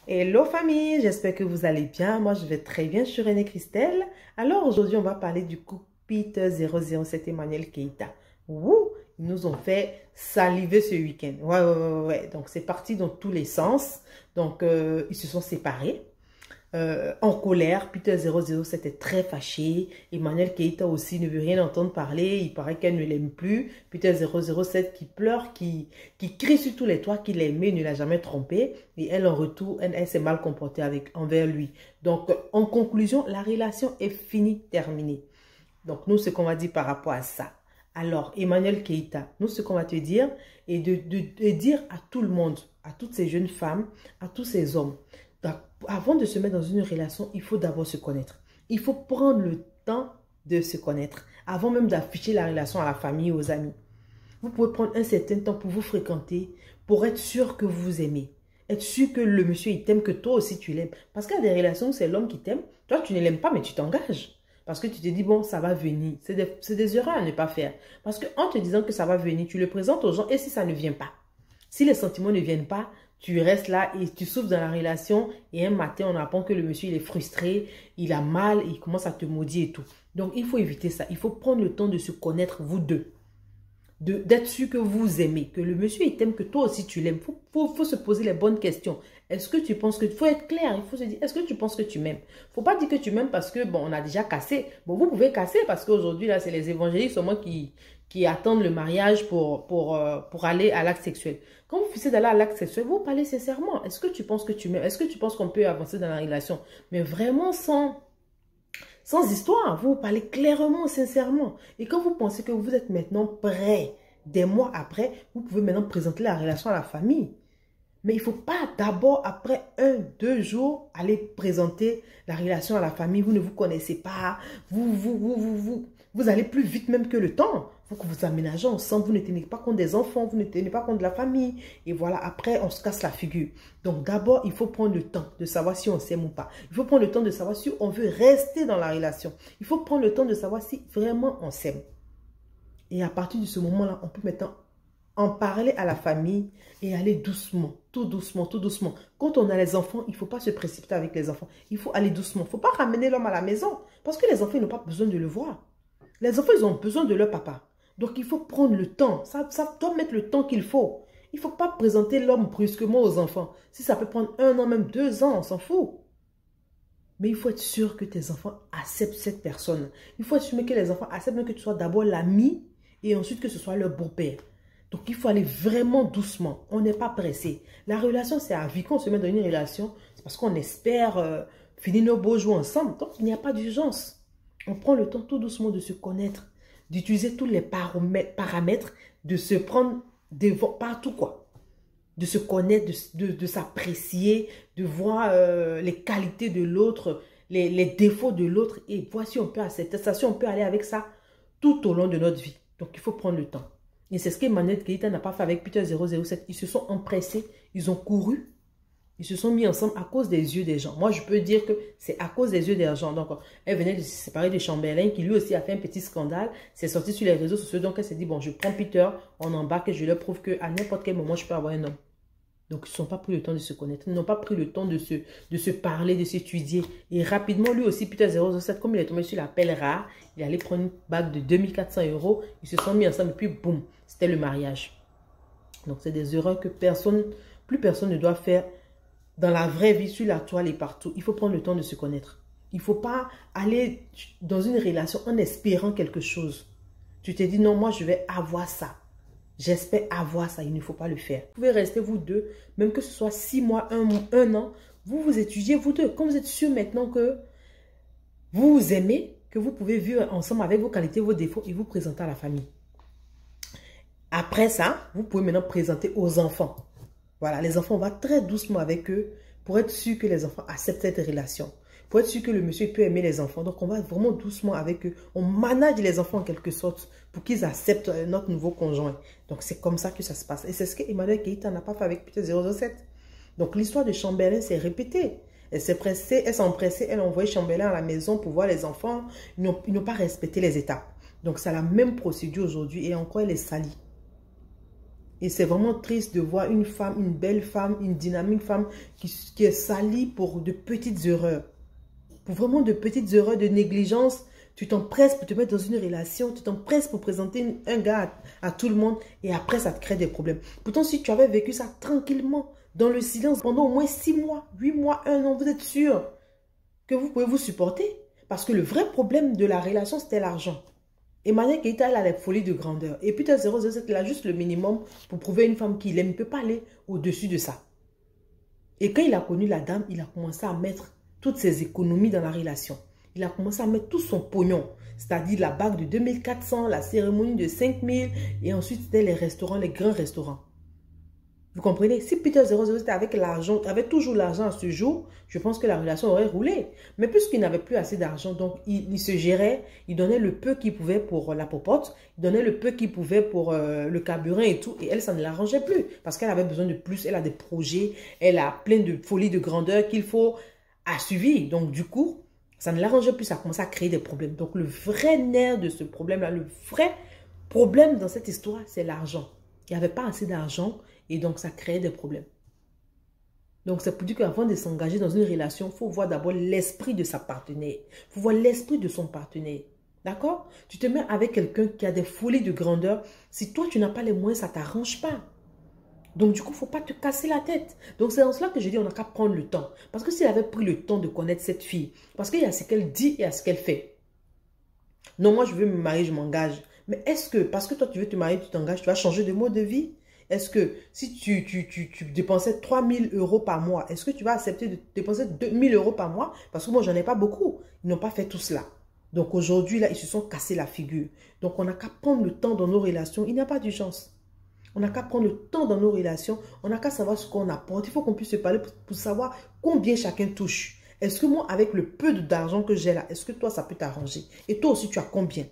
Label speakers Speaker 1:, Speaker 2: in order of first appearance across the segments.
Speaker 1: Hello famille, j'espère que vous allez bien. Moi, je vais très bien. Je suis René Christelle. Alors, aujourd'hui, on va parler du couple Peter 007 Emmanuel Keita. Ouh, ils nous ont fait saliver ce week-end. Ouais. Donc, c'est parti dans tous les sens. Donc, ils se sont séparés. En colère, Peter 007 est très fâché. Emmanuel Keita aussi ne veut rien entendre parler. Il paraît qu'elle ne l'aime plus. Peter 007 qui pleure, qui crie sur tous les toits qu'il aimait, ne l'a jamais trompé. Et elle, en retour, elle s'est mal comportée envers lui. Donc, en conclusion, la relation est finie, terminée. Donc, nous, ce qu'on va dire par rapport à ça. Alors, Emmanuel Keita, nous, ce qu'on va te dire est de dire à tout le monde, à toutes ces jeunes femmes, à tous ces hommes, avant de se mettre dans une relation, il faut d'abord se connaître. Il faut prendre le temps de se connaître, avant même d'afficher la relation à la famille, aux amis. Vous pouvez prendre un certain temps pour vous fréquenter, pour être sûr que vous vous aimez. Être sûr que le monsieur, il t'aime, que toi aussi, tu l'aimes. Parce qu'il y a des relations où c'est l'homme qui t'aime. Toi, tu ne l'aimes pas, mais tu t'engages. Parce que tu te dis, bon, ça va venir. C'est des erreurs à ne pas faire. Parce qu'en te disant que ça va venir, tu le présentes aux gens. Et si ça ne vient pas? Si les sentiments ne viennent pas, tu restes là et tu souffres dans la relation. Et un matin, on apprend que le monsieur, il est frustré, il a mal, il commence à te maudire et tout. Donc, il faut éviter ça. Il faut prendre le temps de se connaître, vous deux. D'être sûr que vous aimez, que le monsieur il t'aime, que toi aussi tu l'aimes. Faut se poser les bonnes questions. Est-ce que tu penses que... Il faut être clair, il faut se dire, est-ce que tu penses que tu m'aimes? Faut pas dire que tu m'aimes parce que, bon, on a déjà cassé. Bon, vous pouvez casser parce qu'aujourd'hui, là, c'est les évangéliques seulement qui attendent le mariage pour aller à l'acte sexuel. Quand vous finissez d'aller à l'acte sexuel, vous parlez sincèrement. Est-ce que tu penses que tu m'aimes? Est-ce que tu penses qu'on peut avancer dans la relation? Mais vraiment sans histoire, vous parlez clairement, sincèrement. Et quand vous pensez que vous êtes maintenant prêt, des mois après, vous pouvez maintenant présenter la relation à la famille. Mais il ne faut pas d'abord, après 1-2 jours, aller présenter la relation à la famille. Vous ne vous connaissez pas. Vous allez plus vite même que le temps. Il faut que vous aménagez ensemble. Vous ne tenez pas compte des enfants. Vous ne tenez pas compte de la famille. Et voilà, après, on se casse la figure. Donc d'abord, il faut prendre le temps de savoir si on s'aime ou pas. Il faut prendre le temps de savoir si on veut rester dans la relation. Il faut prendre le temps de savoir si vraiment on s'aime. Et à partir de ce moment-là, on peut maintenant en parler à la famille et aller doucement, tout doucement, tout doucement. Quand on a les enfants, il ne faut pas se précipiter avec les enfants. Il faut aller doucement. Il ne faut pas ramener l'homme à la maison parce que les enfants n'ont pas besoin de le voir. Les enfants, ils ont besoin de leur papa. Donc, il faut prendre le temps. Ça doit mettre le temps qu'il faut. Il ne faut pas présenter l'homme brusquement aux enfants. Si ça peut prendre 1 an, même 2 ans, on s'en fout. Mais il faut être sûr que tes enfants acceptent cette personne. Il faut assumer que les enfants acceptent même que tu sois d'abord l'ami et ensuite que ce soit leur beau-père. Donc, il faut aller vraiment doucement. On n'est pas pressé. La relation, c'est à vie. Quand on se met dans une relation, c'est parce qu'on espère finir nos beaux jours ensemble. Donc, il n'y a pas d'urgence. On prend le temps tout doucement de se connaître, d'utiliser tous les paramètres, de se prendre partout, quoi. De se connaître, de s'apprécier, de voir les qualités de l'autre, les défauts de l'autre. Et voir si on peut accepter ça, si on peut aller avec ça tout au long de notre vie. Donc, il faut prendre le temps. Et c'est ce qu'Emmanuel Keita n'a pas fait avec Peter 007. Ils se sont empressés, ils ont couru, ils se sont mis ensemble à cause des yeux des gens. Moi, je peux dire que c'est à cause des yeux des gens. Donc, elle venait de se séparer de Chamberlain, qui lui aussi a fait un petit scandale. C'est sorti sur les réseaux sociaux. Donc, elle s'est dit, bon, je prends Peter, on embarque et je leur prouve qu'à n'importe quel moment, je peux avoir un homme. Donc, ils n'ont pas pris le temps de se connaître. Ils n'ont pas pris le temps de se parler, de s'étudier. Et rapidement, lui aussi, Peter 007, comme il est tombé sur la pelle rare, il allait prendre une bague de 2400 €. Ils se sont mis ensemble et puis, boum, c'était le mariage. Donc, c'est des erreurs que plus personne ne doit faire dans la vraie vie, sur la toile et partout. Il faut prendre le temps de se connaître. Il ne faut pas aller dans une relation en espérant quelque chose. Tu te dis, non, moi, je vais avoir ça. J'espère avoir ça, il ne faut pas le faire. Vous pouvez rester vous deux, même que ce soit 6 mois, 1 an, vous vous étudiez vous deux. Quand vous êtes sûr maintenant que vous vous aimez, que vous pouvez vivre ensemble avec vos qualités, vos défauts et vous présenter à la famille. Après ça, vous pouvez maintenant présenter aux enfants. Voilà, les enfants, on va très doucement avec eux pour être sûr que les enfants acceptent cette relation. Pour être sûr que le monsieur peut aimer les enfants. Donc, on va vraiment doucement avec eux. On manage les enfants en quelque sorte pour qu'ils acceptent notre nouveau conjoint. Donc, c'est comme ça que ça se passe. Et c'est ce qu'Emmanuel Keita n'a pas fait avec Peter 007. Donc, l'histoire de Chamberlain s'est répétée. Elle s'est empressée, elle a envoyé Chamberlain à la maison pour voir les enfants. Ils n'ont pas respecté les étapes. Donc, c'est la même procédure aujourd'hui et encore, elle est salie. Et c'est vraiment triste de voir une femme, une belle femme, une dynamique femme qui est salie pour de petites erreurs. Pour vraiment de petites erreurs de négligence. Tu t'empresses pour te mettre dans une relation, tu t'empresses pour présenter un gars à tout le monde et après ça te crée des problèmes. Pourtant, si tu avais vécu ça tranquillement, dans le silence, pendant au moins 6 mois, 8 mois, 1 an, vous êtes sûr que vous pouvez vous supporter? Parce que le vrai problème de la relation, c'était l'argent. Emmanuel Keita, elle a les folies de grandeur. Et Peter 007, il a juste le minimum pour prouver à une femme qu'il aime. Il ne peut pas aller au-dessus de ça. Et quand il a connu la dame, il a commencé à mettre toutes ses économies dans la relation. Il a commencé à mettre tout son pognon. C'est-à-dire la bague de 2400, la cérémonie de 5000 et ensuite c'était les restaurants, les grands restaurants. Vous comprenez? Si Peter 007 était avec l'argent, avait toujours l'argent à ce jour, je pense que la relation aurait roulé. Mais puisqu'il n'avait plus assez d'argent, donc il se gérait, il donnait le peu qu'il pouvait pour la popote, il donnait le peu qu'il pouvait pour le carburant et tout, et elle, ça ne l'arrangeait plus. Parce qu'elle avait besoin de plus, elle a des projets, elle a plein de folies de grandeur qu'il faut assuivir. Donc du coup, ça ne l'arrangeait plus, ça commençait à créer des problèmes. Donc le vrai nerf de ce problème-là, le vrai problème dans cette histoire, c'est l'argent. Il n'y avait pas assez d'argent et donc ça créait des problèmes. Donc c'est pour dire qu'avant de s'engager dans une relation, il faut voir d'abord l'esprit de sa partenaire. Il faut voir l'esprit de son partenaire. D'accord? Tu te mets avec quelqu'un qui a des folies de grandeur. Si toi, tu n'as pas les moyens, ça ne t'arrange pas. Donc du coup, il ne faut pas te casser la tête. Donc c'est en cela que je dis, on n'a qu'à prendre le temps. Parce que s'il avait pris le temps de connaître cette fille, parce qu'il y a ce qu'elle dit et à ce qu'elle fait. Non, moi je veux me marier, je m'engage. Mais est-ce que, parce que toi tu veux te marier, tu t'engages, tu vas changer de mode de vie? Est-ce que si tu dépensais 3000 € par mois, est-ce que tu vas accepter de dépenser 2000 € par mois? Parce que moi, j'en ai pas beaucoup. Ils n'ont pas fait tout cela. Donc aujourd'hui, là, ils se sont cassés la figure. Donc on n'a qu'à prendre le temps dans nos relations. Il n'y a pas d'urgence. On n'a qu'à prendre le temps dans nos relations. On n'a qu'à savoir ce qu'on apporte. Il faut qu'on puisse se parler pour savoir combien chacun touche. Est-ce que moi, avec le peu d'argent que j'ai là, est-ce que toi, ça peut t'arranger? Et toi aussi, tu as combien?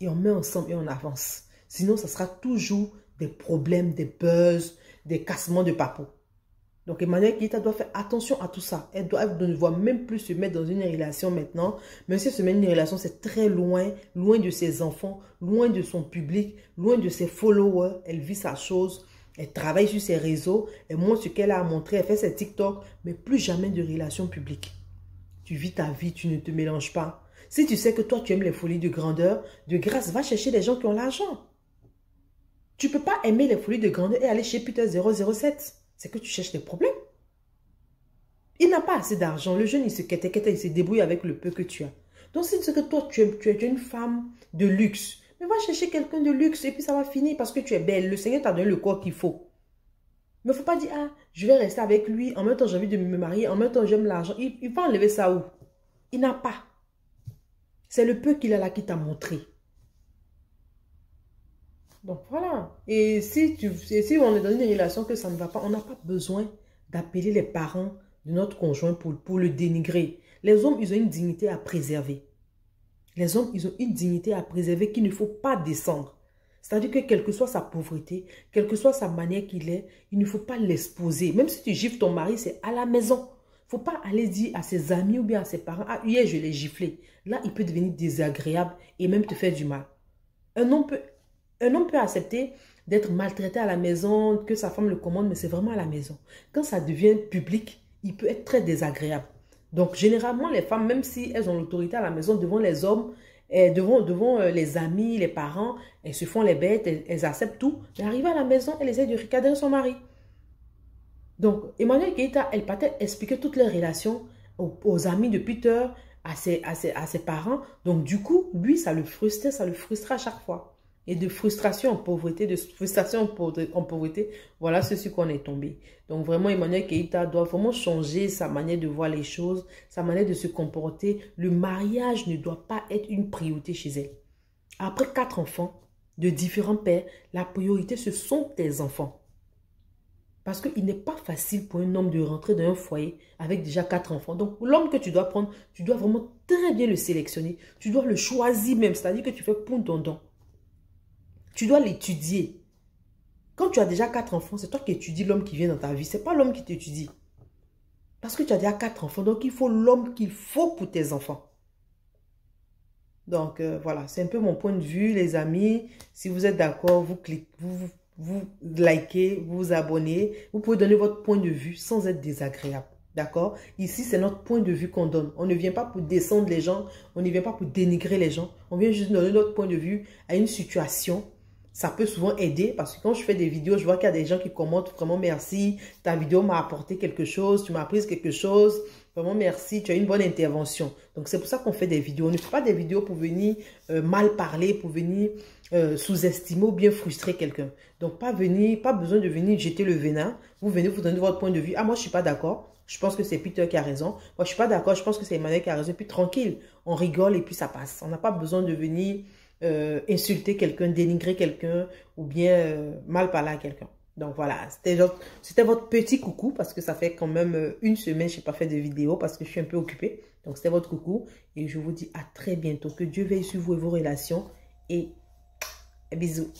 Speaker 1: Et on met ensemble et on avance. Sinon, ça sera toujours des problèmes, des buzz, des cassements de papou. Donc Emmanuel Keita doit faire attention à tout ça. Elle ne doit même plus se mettre dans une relation maintenant. Même si elle se met dans une relation, c'est très loin, loin de ses enfants, loin de son public, loin de ses followers. Elle vit sa chose, elle travaille sur ses réseaux, elle montre ce qu'elle a à montrer, elle fait ses TikTok, mais plus jamais de relations publiques. Tu vis ta vie, tu ne te mélanges pas. Si tu sais que toi, tu aimes les folies de grandeur, de grâce, va chercher des gens qui ont l'argent. Tu ne peux pas aimer les folies de grandeur et aller chez Peter 007. C'est que tu cherches des problèmes. Il n'a pas assez d'argent. Le jeune, il se quête, il se débrouille avec le peu que tu as. Donc, si tu sais que toi, tu es une femme de luxe, mais va chercher quelqu'un de luxe et puis ça va finir parce que tu es belle. Le Seigneur t'a donné le corps qu'il faut. Mais il ne faut pas dire, ah, je vais rester avec lui, en même temps j'ai envie de me marier, en même temps j'aime l'argent. Il va enlever ça où? Il n'a pas. C'est le peu qu'il a là qui t'a montré. Donc voilà. Et si on est dans une relation que ça ne va pas, on n'a pas besoin d'appeler les parents de notre conjoint pour le dénigrer. Les hommes, ils ont une dignité à préserver. Les hommes, ils ont une dignité à préserver qu'il ne faut pas descendre. C'est-à-dire que quelle que soit sa pauvreté, quelle que soit sa manière qu'il est, il ne faut pas l'exposer. Même si tu gifles ton mari, c'est à la maison. Il ne faut pas aller dire à ses amis ou bien à ses parents, ah, hier, je l'ai giflé. Là, il peut devenir désagréable et même te faire du mal. Un homme peut accepter d'être maltraité à la maison, que sa femme le commande, mais c'est vraiment à la maison. Quand ça devient public, il peut être très désagréable. Donc, généralement, les femmes, même si elles ont l'autorité à la maison devant les hommes, devant les amis, les parents, elles se font les bêtes, elles acceptent tout. Mais arrivée à la maison, elle essaie de recadrer son mari. Donc, Emmanuel Keita, elle partait expliquer toutes les relations aux amis de Peter, à ses parents. Donc, du coup, lui, ça le frustrait à chaque fois. Et de frustration en pauvreté, de frustration en pauvreté, voilà ce sur quoi on est tombé. Donc vraiment, Emmanuel Keita doit vraiment changer sa manière de voir les choses, sa manière de se comporter. Le mariage ne doit pas être une priorité chez elle. Après 4 enfants de différents pères, la priorité, ce sont tes enfants. Parce qu'il n'est pas facile pour un homme de rentrer dans un foyer avec déjà 4 enfants. Donc l'homme que tu dois prendre, tu dois vraiment très bien le sélectionner. Tu dois le choisir même, c'est-à-dire que tu fais pour ton don. Tu dois l'étudier. Quand tu as déjà 4 enfants, c'est toi qui étudies l'homme qui vient dans ta vie. Ce n'est pas l'homme qui t'étudie. Parce que tu as déjà 4 enfants. Donc, il faut l'homme qu'il faut pour tes enfants. Donc, voilà. C'est un peu mon point de vue, les amis. Si vous êtes d'accord, vous vous likez, vous vous abonnez. Vous pouvez donner votre point de vue sans être désagréable. D'accord? Ici, c'est notre point de vue qu'on donne. On ne vient pas pour descendre les gens. On ne vient pas pour dénigrer les gens. On vient juste donner notre point de vue à une situation. Ça peut souvent aider parce que quand je fais des vidéos, je vois qu'il y a des gens qui commentent vraiment merci. Ta vidéo m'a apporté quelque chose. Tu m'as appris quelque chose. Vraiment merci. Tu as une bonne intervention. Donc, c'est pour ça qu'on fait des vidéos. On ne fait pas des vidéos pour venir mal parler, pour venir sous-estimer ou bien frustrer quelqu'un. Donc, pas besoin de venir jeter le venin. Vous venez vous donner votre point de vue. Ah, moi, je ne suis pas d'accord. Je pense que c'est Peter qui a raison. Moi, je ne suis pas d'accord. Je pense que c'est Emmanuel qui a raison. Puis tranquille, on rigole et puis ça passe. On n'a pas besoin de venir insulter quelqu'un, dénigrer quelqu'un ou bien mal parler à quelqu'un. Donc voilà, c'était votre petit coucou parce que ça fait quand même une semaine que je n'ai pas fait de vidéo parce que je suis un peu occupée. Donc c'était votre coucou et je vous dis à très bientôt. Que Dieu veille sur vous et vos relations et bisous.